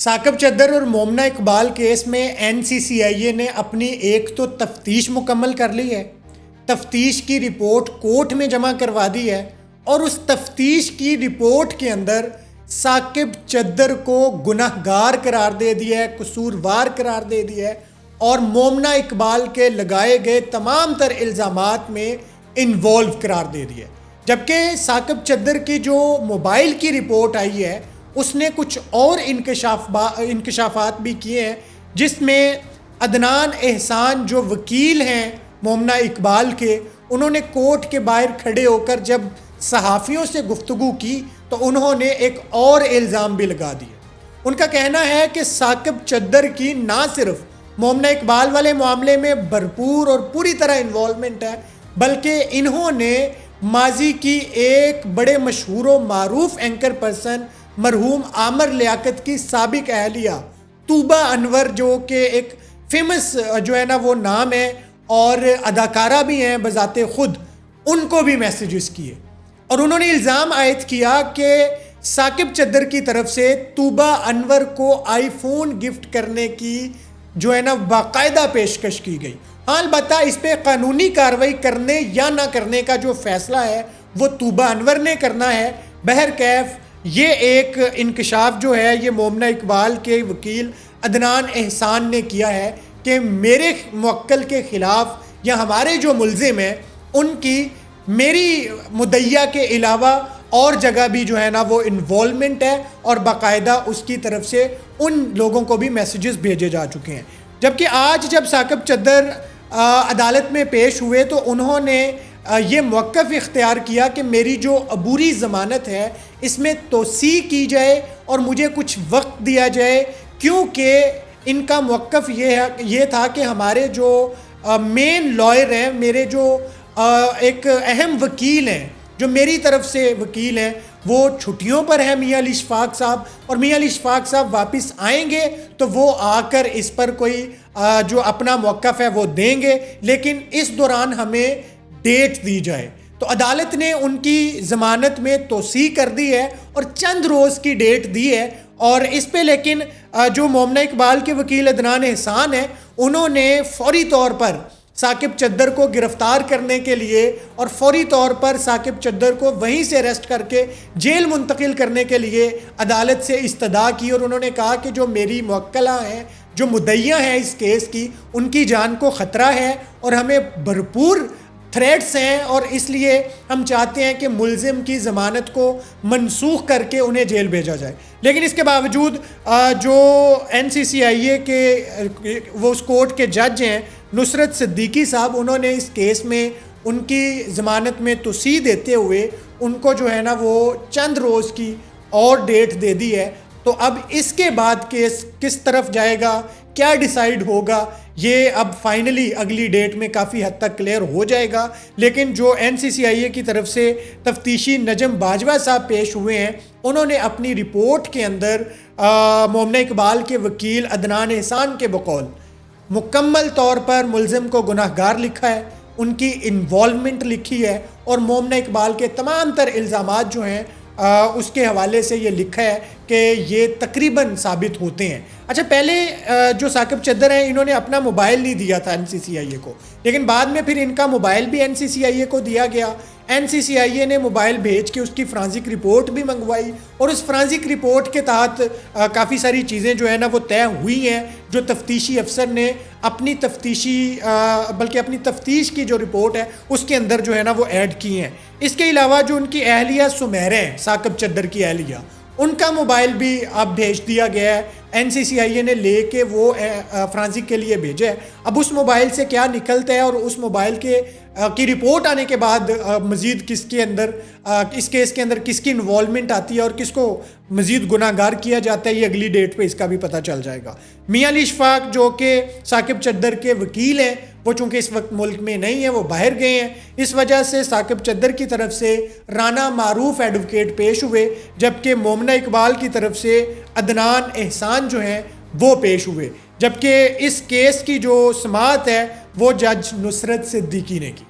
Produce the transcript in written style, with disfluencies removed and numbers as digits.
ثاقب چدر اور مومنہ اقبال کیس میں NCCIA نے اپنی ایک تو تفتیش مکمل کر لی ہے، تفتیش کی رپورٹ کورٹ میں جمع کروا دی ہے، اور اس تفتیش کی رپورٹ کے اندر ثاقب چدر کو گناہ گار قرار دے دیا ہے، قصوروار قرار دے دیا ہے، اور مومنہ اقبال کے لگائے گئے تمام تر الزامات میں انوالو قرار دے دیا ہے۔ جبکہ ثاقب چدر کی جو موبائل کی رپورٹ آئی ہے اس نے کچھ اور انکشافات بھی کیے ہیں، جس میں عدنان احسان جو وکیل ہیں مومنہ اقبال کے، انہوں نے کورٹ کے باہر کھڑے ہو کر جب صحافیوں سے گفتگو کی تو انہوں نے ایک اور الزام بھی لگا دیا۔ ان کا کہنا ہے کہ ثاقب چدر کی نہ صرف مومنہ اقبال والے معاملے میں بھرپور اور پوری طرح انوالومنٹ ہے، بلکہ انہوں نے ماضی کی ایک بڑے مشہور و معروف اینکر پرسن مرحوم عامر لیاقت کی سابق اہلیہ طوبہ انور، جو کہ ایک فیمس جو ہے نا وہ نام ہے اور اداکارہ بھی ہیں بذات خود، ان کو بھی میسیجز کیے، اور انہوں نے الزام عائد کیا کہ ثاقب چدر کی طرف سے طوبہ انور کو آئی فون گفٹ کرنے کی جو ہے نا باقاعدہ پیشکش کی گئی۔ ہاں، البتہ اس پہ قانونی کارروائی کرنے یا نہ کرنے کا جو فیصلہ ہے وہ طوبہ انور نے کرنا ہے۔ بہرکیف یہ ایک انکشاف جو ہے یہ مومنہ اقبال کے وکیل عدنان احسان نے کیا ہے کہ میرے موکل کے خلاف یا ہمارے جو ملزم ہیں ان کی میری مدعیہ کے علاوہ اور جگہ بھی جو ہے نا وہ انوالومنٹ ہے، اور باقاعدہ اس کی طرف سے ان لوگوں کو بھی میسیجز بھیجے جا چکے ہیں۔ جبکہ آج جب ثاقب چدر عدالت میں پیش ہوئے تو انہوں نے یہ موقف اختیار کیا کہ میری جو عبوری ضمانت ہے اس میں توسیع کی جائے اور مجھے کچھ وقت دیا جائے، کیونکہ ان کا موقف یہ تھا کہ ہمارے جو مین لائر ہیں، میرے جو ایک اہم وکیل ہیں جو میری طرف سے وکیل ہیں، وہ چھٹیوں پر ہیں میاں علی اشفاق صاحب، اور میاں علی اشفاق صاحب واپس آئیں گے تو وہ آ کر اس پر کوئی جو اپنا موقف ہے وہ دیں گے، لیکن اس دوران ہمیں ڈیٹ دی جائے۔ تو عدالت نے ان کی ضمانت میں توسیع کر دی ہے اور چند روز کی ڈیٹ دی ہے، اور اس پہ لیکن جو مومنہ اقبال کے وکیل عدنان احسان ہیں انہوں نے فوری طور پر ثاقب چدر کو گرفتار کرنے کے لیے اور فوری طور پر ثاقب چدر کو وہیں سے اریسٹ کر کے جیل منتقل کرنے کے لیے عدالت سے استدعا کی، اور انہوں نے کہا کہ جو میری موکلہ ہیں، جو مدعیہ ہیں اس کیس کی، ان کی جان کو خطرہ ہے اور ہمیں بھرپور تھریٹس ہیں، اور اس لیے ہم چاہتے ہیں کہ ملزم کی ضمانت کو منسوخ کر کے انہیں جیل بھیجا جائے۔ لیکن اس کے باوجود جو NCCIA کے وہ اس کورٹ کے جج ہیں نصرت صدیقی صاحب، انہوں نے اس کیس میں ان کی ضمانت میں توسیع دیتے ہوئے ان کو جو ہے نا وہ چند روز کی اور ڈیٹ دے دی ہے۔ تو اب اس کے بعد کیس کس طرف جائے گا، کیا ڈیسائیڈ ہوگا، یہ اب فائنلی اگلی ڈیٹ میں کافی حد تک کلیئر ہو جائے گا۔ لیکن جو NCCIA کی طرف سے تفتیشی نجم باجوہ صاحب پیش ہوئے ہیں، انہوں نے اپنی رپورٹ کے اندر مومنہ اقبال کے وکیل عدنان احسان کے بقول مکمل طور پر ملزم کو گناہ گار لکھا ہے، ان کی انوالومنٹ لکھی ہے، اور مومنہ اقبال کے تمام تر الزامات جو ہیں اس کے حوالے سے یہ لکھا ہے کہ یہ تقریباً ثابت ہوتے ہیں۔ اچھا، پہلے جو ثاقب چدر ہیں انہوں نے اپنا موبائل نہیں دیا تھا NCCIA کو، لیکن بعد میں پھر ان کا موبائل بھی NCCIA کو دیا گیا۔ NCCIA نے موبائل بھیج کے اس کی فرانزک رپورٹ بھی منگوائی، اور اس فرانزک رپورٹ کے تحت کافی ساری چیزیں جو ہے نا وہ طے ہوئی ہیں، جو تفتیشی افسر نے اپنی اپنی تفتیش کی جو رپورٹ ہے اس کے اندر جو ہے نا وہ ایڈ کی ہیں۔ اس کے علاوہ جو ان کی اہلیہ سمیرہ ہیں، ثاقب چدر کی اہلیہ، ان کا موبائل بھی اب بھیج دیا گیا ہے، NCCIA نے لے کے وہ فرانزک کے لیے بھیجا ہے۔ اب اس موبائل سے کیا نکلتا ہے اور اس موبائل کی رپورٹ آنے کے بعد مزید کس کے اندر اس کیس کے اندر کس کی انوالومنٹ آتی ہے اور کس کو مزید گناہ گار کیا جاتا ہے، یہ اگلی ڈیٹ پہ اس کا بھی پتہ چل جائے گا۔ میاں علی اشفاق جو کہ ثاقب چدر کے وکیل ہیں، وہ چونکہ اس وقت ملک میں نہیں ہیں، وہ باہر گئے ہیں، اس وجہ سے ثاقب چدر کی طرف سے رانا معروف ایڈوکیٹ پیش ہوئے، جبکہ مومنہ اقبال کی طرف سے عدنان احسان جو ہیں وہ پیش ہوئے، جبکہ اس کیس کی جو سماعت ہے وہ جج نصرت صدیقی نے کی۔